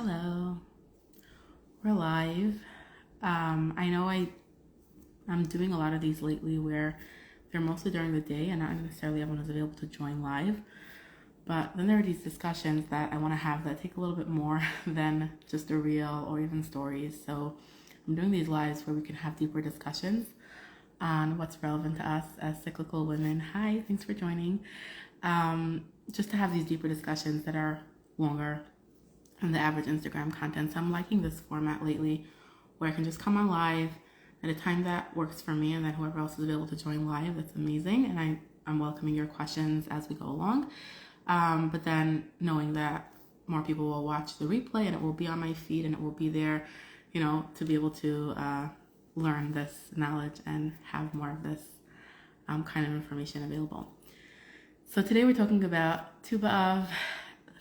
Hello, we're live. I know I'm doing a lot of these lately where they're mostly during the day and not necessarily everyone is available to join live. But then there are these discussions that I want to have that take a little bit more than just a reel or even stories. So I'm doing these lives where we can have deeper discussions on what's relevant to us as cyclical women. Hi, thanks for joining. Just to have these deeper discussions that are longer than the average Instagram content. So I'm liking this format lately where I can just come on live at a time that works for me, and then whoever else is available to join live, that's amazing. And I'm welcoming your questions as we go along. But then knowing that more people will watch the replay and it will be on my feed and it will be there, to be able to learn this knowledge and have more of this kind of information available. So today we're talking about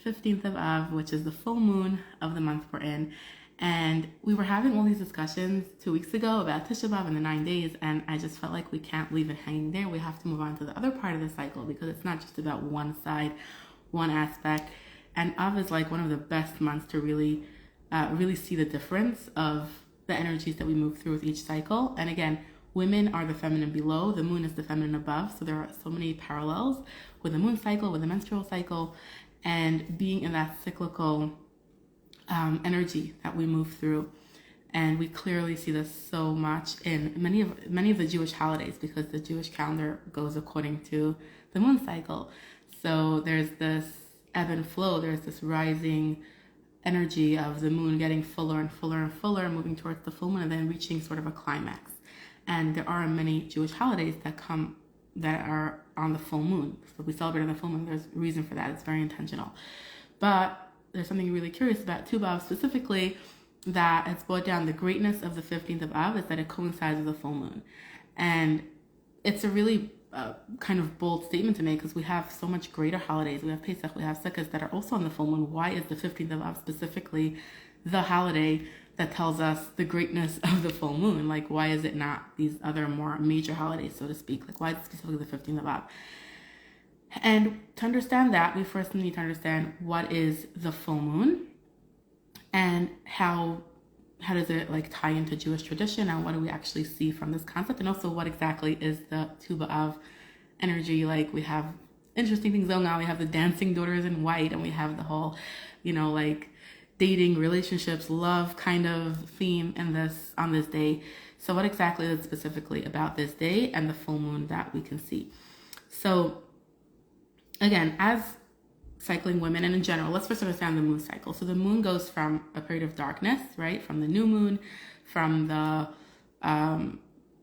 15th of Av, which is the full moon of the month we're in. And we were having all these discussions 2 weeks ago about Tisha B'Av and the 9 days, and I just felt like we can't leave it hanging there. We have to move on to the other part of the cycle because it's not just about one side, one aspect. And Av is like one of the best months to really see the difference of the energies that we move through with each cycle. And again, women are the feminine below, the moon is the feminine above. So there are so many parallels with the moon cycle, with the menstrual cycle, and being in that cyclical energy that we move through. And we clearly see this so much in many of the Jewish holidays because the Jewish calendar goes according to the moon cycle. So there's this ebb and flow, there's this rising energy of the moon getting fuller and fuller and fuller, moving towards the full moon and then reaching sort of a climax. And there are many Jewish holidays that are on the full moon. So we celebrate on the full moon. There's a reason for that. It's very intentional. But there's something really curious about Tu B'Av specifically that has brought down the greatness of the 15th of Av is that it coincides with the full moon. And it's a really kind of bold statement to make because we have so much greater holidays. We have Pesach, we have Sukkot that are also on the full moon. Why is the 15th of Av specifically the holiday that tells us the greatness of the full moon? Like, why is it not these other more major holidays, so to speak? Like, why is it specifically the 15th of Av? And to understand that, we first need to understand what is the full moon and how does it tie into Jewish tradition, and what do we actually see from this concept, and also what exactly is the Tu B'Av energy. Like, we have interesting things going on. We have the dancing daughters in white, and we have the whole, dating, relationships, love kind of theme on this day. So what exactly is it specifically about this day and the full moon that we can see? So again, as cycling women and in general, let's first understand the moon cycle. So the moon goes from a period of darkness, right? From the new moon, from the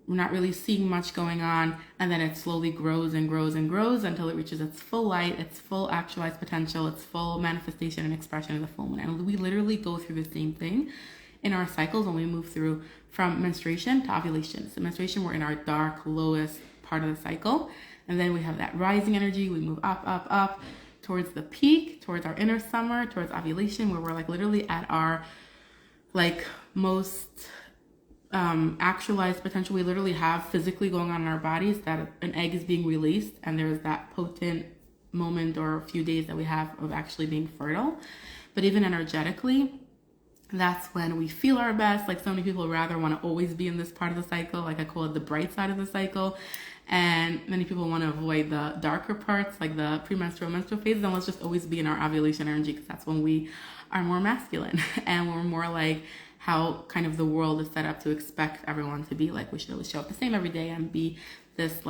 we're not really seeing much going on, and then it slowly grows and grows and grows until it reaches its full light, its full actualized potential, its full manifestation and expression of the full moon. And we literally go through the same thing in our cycles when we move through from menstruation to ovulation. So menstruation, we're in our dark, lowest part of the cycle, and then we have that rising energy. We move up, up, up towards the peak, towards our inner summer, towards ovulation, where we're literally at our most actualized potential. We literally have physically going on in our bodies that an egg is being released, and there's that potent moment or a few days that we have of actually being fertile. But even energetically, that's when we feel our best. So many people rather want to always be in this part of the cycle. I call it the bright side of the cycle. And many people want to avoid the darker parts, like the premenstrual, menstrual phases, and let's just always be in our ovulation energy because that's when we are more masculine and we're more like how kind of the world is set up to expect everyone to be. We should always show up the same every day and be this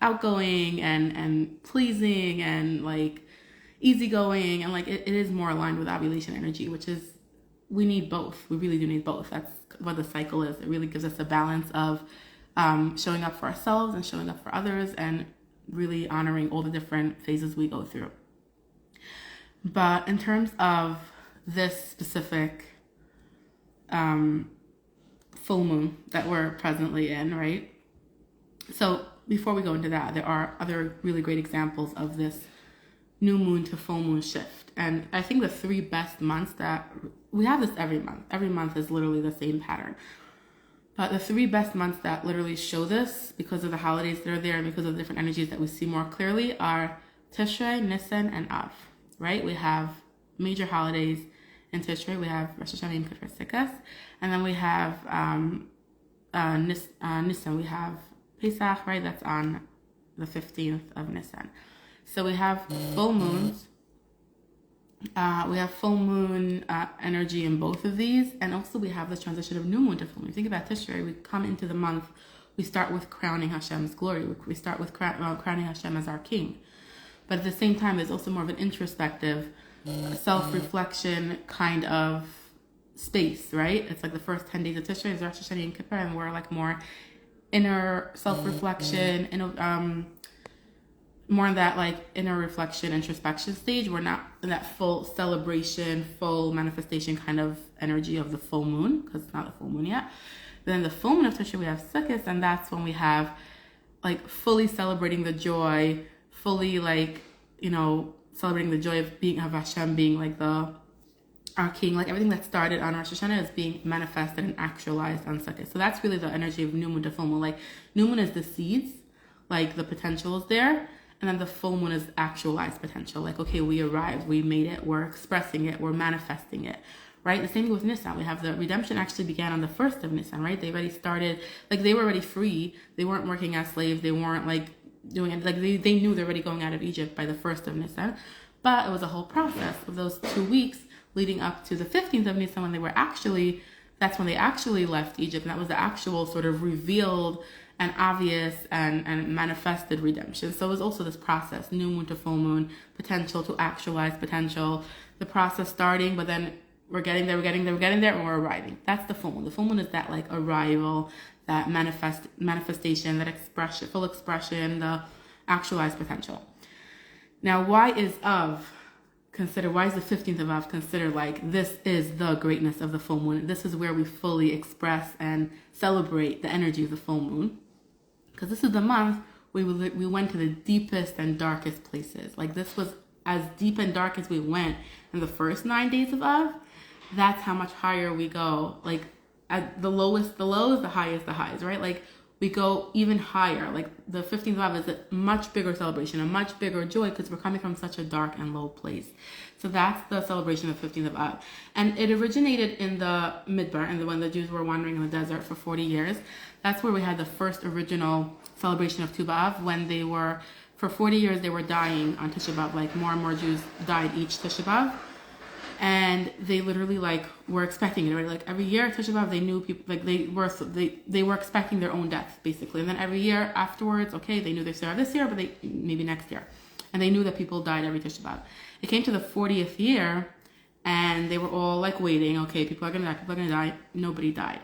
outgoing and pleasing and easygoing, and it is more aligned with ovulation energy, which is, we need both. We really do need both. That's what the cycle is. It really gives us a balance of showing up for ourselves and showing up for others and really honoring all the different phases we go through. But in terms of this specific full moon that we're presently in, right? So before we go into that, there are other really great examples of this new moon to full moon shift. And I think the 3 best months that we have this every month is literally the same pattern. But the 3 best months that literally show this because of the holidays that are there and because of the different energies that we see more clearly are Tishrei, Nisan, and Av, right? We have major holidays in Tishrei. We have Rosh Hashanah Yom Kippur Sukkot, and then we have Nisan. We have Pesach, right? That's on the 15th of Nisan. So we have full moons. We have full moon energy in both of these, and also we have the transition of new moon to full moon. Think about Tishrei. We come into the month. We start with crowning Hashem's glory. We start with crowning Hashem as our king. But at the same time, there's also more of an introspective, self-reflection kind of space, right? It's like the first 10 days of Tishrei is Rosh Hashanah and Kippur, and we're like more inner self-reflection, more in that like inner reflection, introspection stage. We're not in that full celebration, full manifestation kind of energy of the full moon, because it's not the full moon yet. Then the full moon of Tishrei, we have Sukkot, and that's when we have like fully celebrating the joy, fully like, celebrating the joy of Hashem being like our king. Like everything that started on Rosh Hashanah is being manifested and actualized on Sukkot. So that's really the energy of new moon to full moon. Like new moon is the seeds, like the potential is there. And then the full moon is actualized potential. Like, okay, we arrived, we made it, we're expressing it, we're manifesting it, right? The same thing with Nisan. We have the redemption actually began on the 1st of Nisan, right? They already started, like they were already free. They weren't working as slaves. They weren't like doing it. Like they knew they're already going out of Egypt by the 1st of Nisan. But it was a whole process of those 2 weeks leading up to the 15th of Nisan when that's when they actually left Egypt. And that was the actual sort of revealed and obvious and manifested redemption. So it was also this process, new moon to full moon, potential to actualize potential, the process starting, but then we're getting there, and we're arriving. That's the full moon. The full moon is that like arrival, that manifestation, that expression, full expression, the actualized potential. Now, why is the 15th of Av considered like this is the greatness of the full moon? This is where we fully express and celebrate the energy of the full moon. Because this is the month we went to the deepest and darkest places. Like this was as deep and dark as we went in the first 9 days of Av. That's how much higher we go. Like at the lowest, the lows, the highest, the highs, right? Like we go even higher. Like the 15th of Av is a much bigger celebration, a much bigger joy because we're coming from such a dark and low place. So that's the celebration of 15th of Av. And it originated in the Midbar, and when the Jews were wandering in the desert for 40 years. That's where we had the first original celebration of Tu B'Av, when they were, for 40 years, they were dying on Tisha B'Av. Like more and more Jews died each Tisha B'Av. And they literally like were expecting it, right? Like every year at Tisha B'Av, they knew people, like they were expecting their own death, basically. And then every year afterwards, okay, they knew they survived this year, but maybe next year. And they knew that people died every Tisha B'Av. It came to the 40th year, and they were all like waiting. Okay, people are gonna die. Nobody died.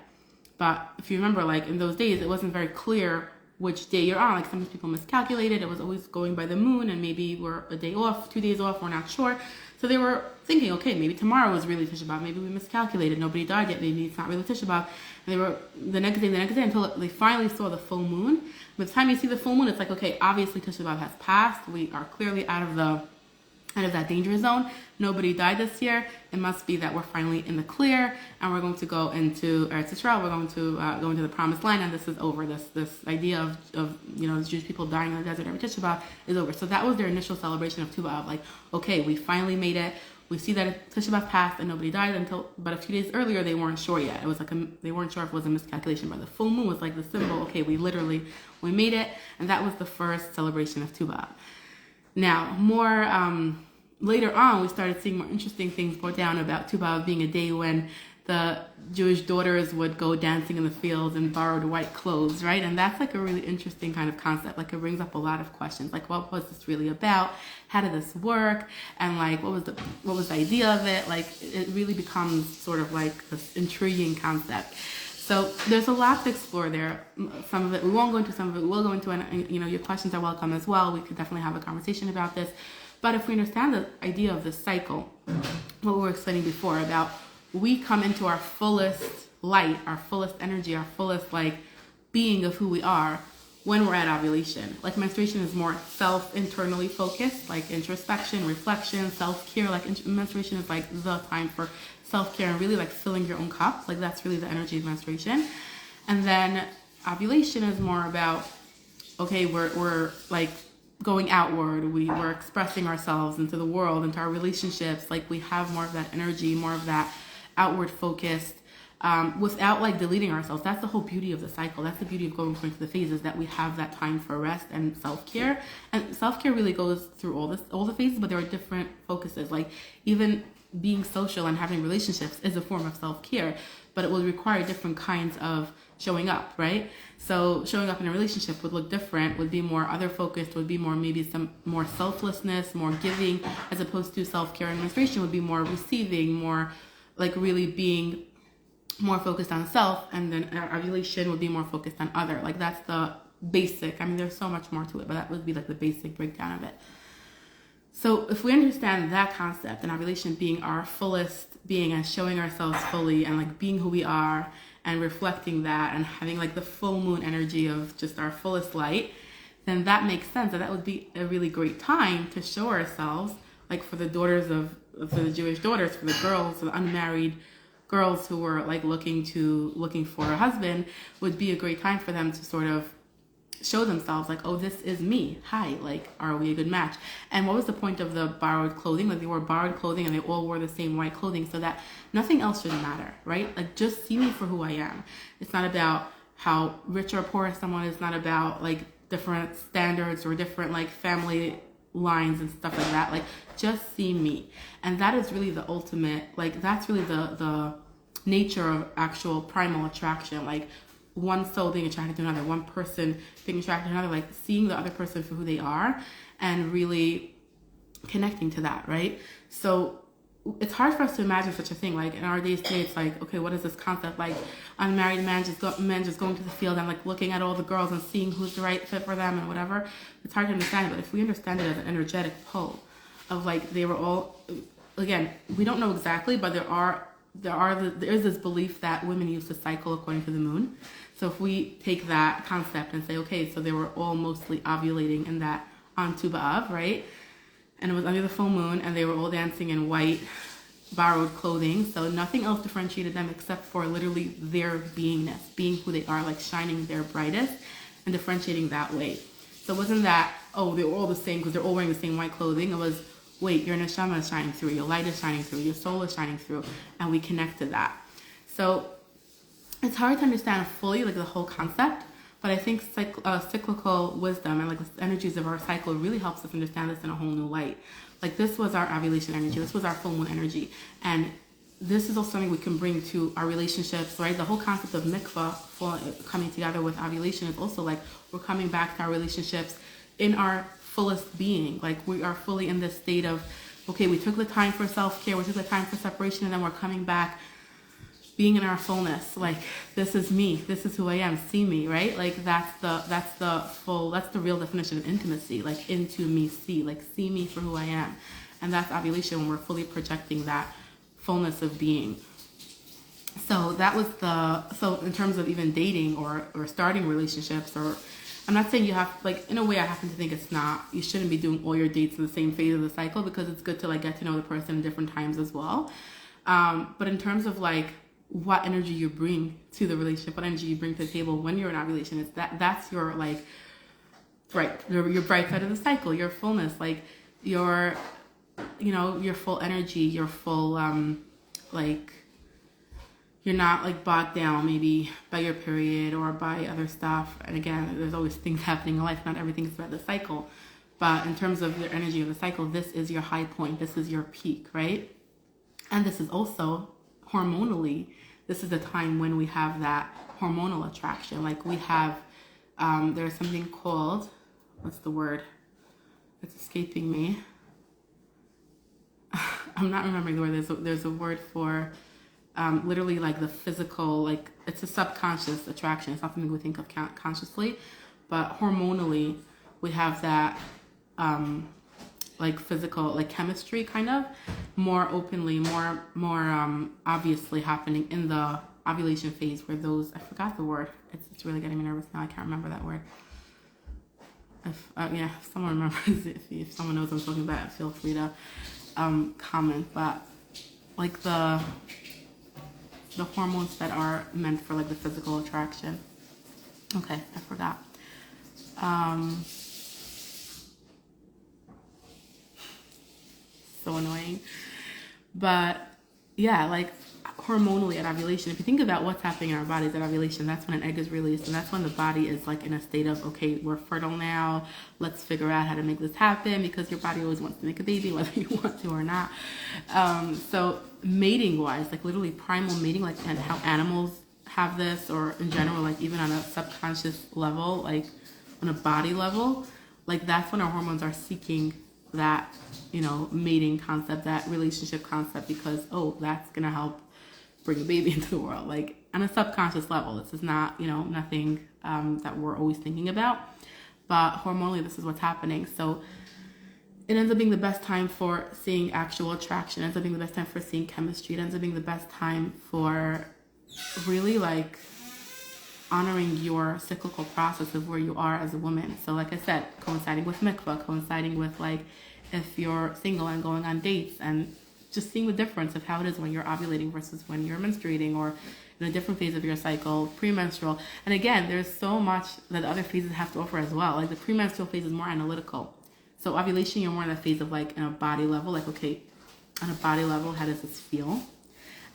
But if you remember, like in those days, it wasn't very clear which day you're on. Like sometimes people miscalculated. It was always going by the moon, and maybe we're a day off, 2 days off, we're not sure. So they were thinking, okay, maybe tomorrow was really Tisha B'Av. Maybe we miscalculated. Nobody died yet. Maybe it's not really Tisha B'Av. And they were the next day, until they finally saw the full moon. By the time you see the full moon, it's like, okay, obviously Tisha B'Av has passed. We are clearly out of that danger zone. Nobody died this year. It must be that we're finally in the clear, and we're going to go into Eretz Yisrael. We're going to go into the Promised Land, and this is over. This idea of Jewish people dying in the desert every Tisha B'Av is over. So that was their initial celebration of Tu B'Av. Like, okay, we finally made it. We see that Tisha B'Av passed and nobody died but a few days earlier they weren't sure yet. It was like they weren't sure if it was a miscalculation. But the full moon was like the symbol. Okay, we made it, and that was the first celebration of Tu B'Av. Now, more later on, we started seeing more interesting things go down about Tu B'Av being a day when the Jewish daughters would go dancing in the fields in borrowed white clothes, right? And that's like a really interesting kind of concept. Like it brings up a lot of questions. Like, what was this really about? How did this work? And like, what was the idea of it? Like, it really becomes sort of like this intriguing concept. So there's a lot to explore there. Some of it we won't go into, some of it we will go into, and your questions are welcome as well. We could definitely have a conversation about this. But if we understand the idea of the cycle, what we were explaining before about we come into our fullest light, our fullest energy, our fullest like being of who we are when we're at ovulation. Like menstruation is more internally focused, like introspection, reflection, self-care. Like menstruation is like the time for self-care and really like filling your own cup. Like that's really the energy of menstruation. And then ovulation is more about, okay, we're like going outward, we were expressing ourselves into the world, into our relationships. Like we have more of that energy, more of that outward focused, without like deleting ourselves. That's the whole beauty of the cycle. That's the beauty of going through the phases, that we have that time for rest and self-care. And self-care really goes through all the phases, but there are different focuses. Like even being social and having relationships is a form of self-care, but it will require different kinds of showing up, right? So showing up in a relationship would look different, would be more other focused, would be more maybe some more selflessness, more giving, as opposed to self-care administration would be more receiving, more like really being more focused on self, and then ovulation would be more focused on other. Like that's the basic. I mean, there's so much more to it, but that would be like the basic breakdown of it. So if we understand that concept, and ovulation being our fullest being and showing ourselves fully and like being who we are and reflecting that and having like the full moon energy of just our fullest light, then that makes sense. And that would be a really great time to show ourselves, like for the daughters for the Jewish daughters, for the girls, for the unmarried girls who were like looking for a husband, would be a great time for them to sort of show themselves like, oh, this is me. Hi, like, are we a good match? And what was the point of the borrowed clothing? Like they wore borrowed clothing and they all wore the same white clothing so that nothing else should matter, right? Like just see me for who I am. It's not about how rich or poor someone is, not about like different standards or different like family lines and stuff like that. Like just see me. And that is really the ultimate, like that's really the nature of actual primal attraction. Like one soul being attracted to another, one person being attracted to another, like seeing the other person for who they are and really connecting to that, right? So it's hard for us to imagine such a thing. Like in our days today, it's like, okay, what is this concept? Like unmarried men just going to the field and like looking at all the girls and seeing who's the right fit for them and whatever. It's hard to understand it, but if we understand it as an energetic pull of like they were all, again, we don't know exactly, but there is this belief that women used to cycle according to the moon. So if we take that concept and say, okay, so they were all mostly ovulating in that on Tu B'Av, right? And it was under the full moon, and they were all dancing in white, borrowed clothing. So nothing else differentiated them except for literally their beingness, being who they are, like shining their brightest and differentiating that way. So it wasn't that, oh, they were all the same because they're all wearing the same white clothing. It was, wait, your neshama is shining through, your light is shining through, your soul is shining through, and we connect to that. So it's hard to understand fully, like the whole concept, but I think cyclical wisdom and like the energies of our cycle really helps us understand this in a whole new light. Like this was our ovulation energy, this was our full moon energy, and this is also something we can bring to our relationships, right? The whole concept of mikvah coming together with ovulation is also like we're coming back to our relationships in our fullest being. Like we are fully in this state of, okay, we took the time for self-care, we took the time for separation, and then we're coming back being in our fullness. Like this is me, this is who I am, see me, right? Like that's the real definition of intimacy, like into me, see me for who I am. And that's ovulation, when we're fully projecting that fullness of being. So that was so in terms of even dating or starting relationships, or I'm not saying you have, like, in a way I happen to think it's not, you shouldn't be doing all your dates in the same phase of the cycle, because it's good to like get to know the person in different times as well. But in terms of like what energy you bring to the relationship, what energy you bring to the table when you're in ovulation, it's that's your like your bright side of the cycle, your fullness, like your, you know, your full energy, your full like you're not like bogged down maybe by your period or by other stuff. And again, there's always things happening in life, not everything's about the cycle, but in terms of your energy of the cycle, this is your high point, this is your peak, right? And this is also hormonally, this is a time when we have that hormonal attraction. Like we have, there's something called, what's the word? It's escaping me. I'm not remembering the word. There's a word for literally like the physical, like it's a subconscious attraction. It's not something we think of consciously, but hormonally we have that like physical, like chemistry kind of more openly, more obviously happening in the ovulation phase, where those, I forgot the word. It's really getting me nervous now. I can't remember that word. If someone remembers, if someone knows what I'm talking about, feel free to comment. But like the hormones that are meant for like the physical attraction. Okay, I forgot. so annoying. But yeah, like hormonally at ovulation, if you think about what's happening in our bodies at ovulation, that's when an egg is released, and that's when the body is like in a state of, okay, we're fertile now, let's figure out how to make this happen, because your body always wants to make a baby whether you want to or not. So mating wise, like literally primal mating, like, and how animals have this, or in general, like even on a subconscious level, like on a body level, like that's when our hormones are seeking that, you know, mating concept, that relationship concept, because, oh, that's gonna help bring a baby into the world, like on a subconscious level. This is not, you know, nothing that we're always thinking about, but hormonally this is what's happening. So it ends up being the best time for seeing actual attraction. It ends up being the best time for seeing chemistry. It ends up being the best time for really like honoring your cyclical process of where you are as a woman. So like I said, coinciding with mikvah, coinciding with like if you're single and going on dates, and just seeing the difference of how it is when you're ovulating versus when you're menstruating, or in a different phase of your cycle, premenstrual. And again, there's so much that the other phases have to offer as well. Like the premenstrual phase is more analytical. So ovulation, you're more in a phase of like in a body level, like, okay, on a body level, how does this feel?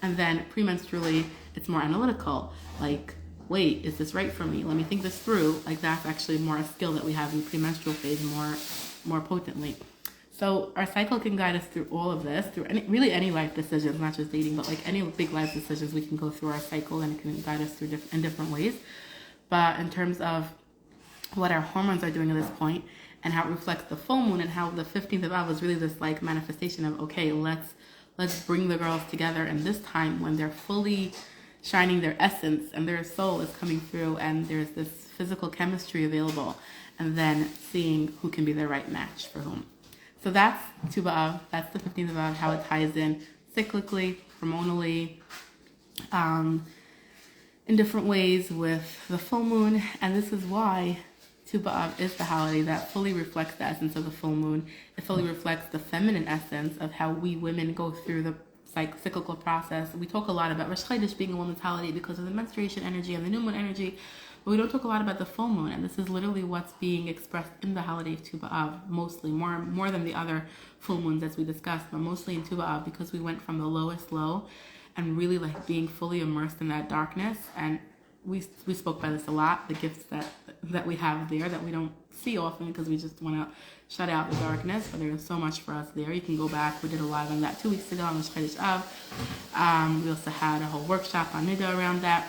And then premenstrually, it's more analytical, like, wait, is this right for me? Let me think this through. Like that's actually more a skill that we have in the premenstrual phase more potently. So our cycle can guide us through all of this, through any life decisions, not just dating, but like any big life decisions. We can go through our cycle, and it can guide us through in different ways. But in terms of what our hormones are doing at this point, and how it reflects the full moon, and how the 15th of Av was really this like manifestation of, okay, let's bring the girls together in this time when they're fully shining their essence and their soul is coming through, and there's this physical chemistry available, and then seeing who can be the right match for whom. So that's Tu B'Av, that's the 15th of Av, how it ties in cyclically, hormonally, in different ways with the full moon. And this is why Tu B'Av is the holiday that fully reflects the essence of the full moon. It fully reflects the feminine essence of how we women go through the cyclical process. We talk a lot about Rosh Chodesh being a woman's holiday because of the menstruation energy and the new moon energy, but we don't talk a lot about the full moon, and this is literally what's being expressed in the holiday of Tu B'Av, mostly, more than the other full moons as we discussed, but mostly in Tu B'Av, because we went from the lowest low and really like being fully immersed in that darkness. And we spoke about this a lot, the gifts that we have there that we don't see often because we just want to shut out the darkness, but there's so much for us there. You can go back. We did a live on that 2 weeks ago on Rosh Chodesh Av. We also had a whole workshop on Nida around that.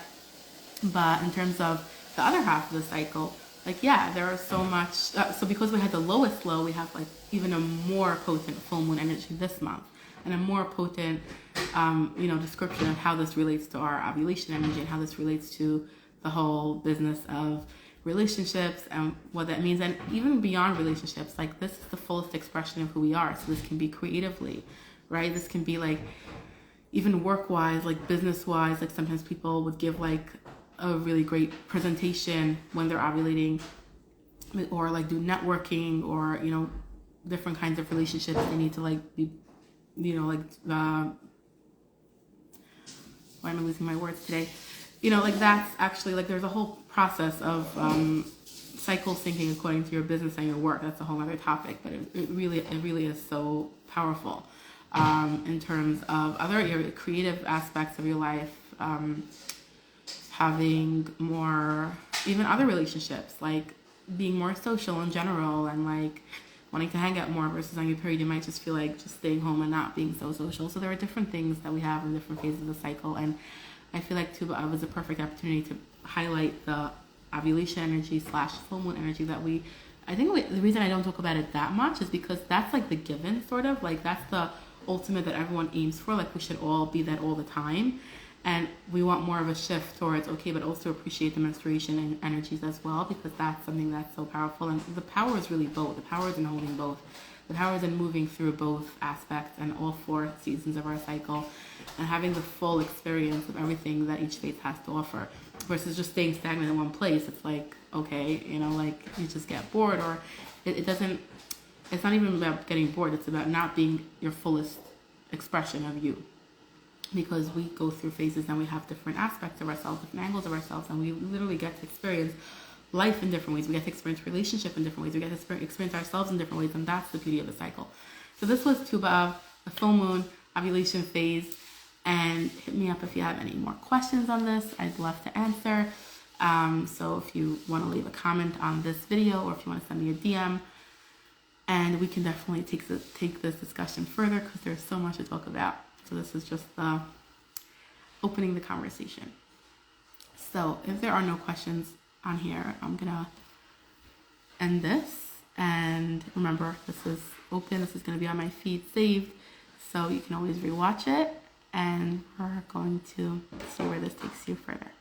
But in terms of the other half of the cycle, like, yeah, there are so much. So because we had the lowest low, we have like even a more potent full moon energy this month, and a more potent, description of how this relates to our ovulation energy, and how this relates to the whole business of relationships and what that means. And even beyond relationships, like this is the fullest expression of who we are. So this can be creatively, right? This can be like even work-wise, like business-wise. Like sometimes people would give like a really great presentation when they're ovulating, or like do networking, or different kinds of relationships. They need to like be, why am I losing my words today? Like that's actually like there's a whole process of cycle syncing according to your business and your work. That's a whole other topic, but it really is so powerful in terms of other creative aspects of your life. Having more, even other relationships, like being more social in general, and like wanting to hang out more, versus on your period you might just feel like just staying home and not being so social. So there are different things that we have in different phases of the cycle, and I feel like Tu B'Av was a perfect opportunity to highlight the ovulation energy / full moon energy that the reason I don't talk about it that much is because that's like the given, sort of like that's the ultimate that everyone aims for. Like we should all be that all the time. And we want more of a shift towards, okay, but also appreciate the menstruation and energies as well, because that's something that's so powerful. And the power is really both. The power is in holding both. The power is in moving through both aspects and all 4 seasons of our cycle, and having the full experience of everything that each phase has to offer, versus just staying stagnant in one place. It's like, okay, like you just get bored, or it's not even about getting bored. It's about not being your fullest expression of you. Because we go through phases and we have different aspects of ourselves, different angles of ourselves, and we literally get to experience life in different ways. We get to experience relationship in different ways. We get to experience ourselves in different ways, and that's the beauty of the cycle. So this was Tu B'Av. the full moon ovulation phase. And hit me up if you have any more questions on this. I'd love to answer. So if you want to leave a comment on this video, or if you want to send me a DM, and we can definitely take this discussion further, because there's so much to talk about. So this is just opening the conversation. So if there are no questions on here, I'm gonna end this. And remember, this is open. This is gonna be on my feed saved, so you can always rewatch it. And we're going to see where this takes you further.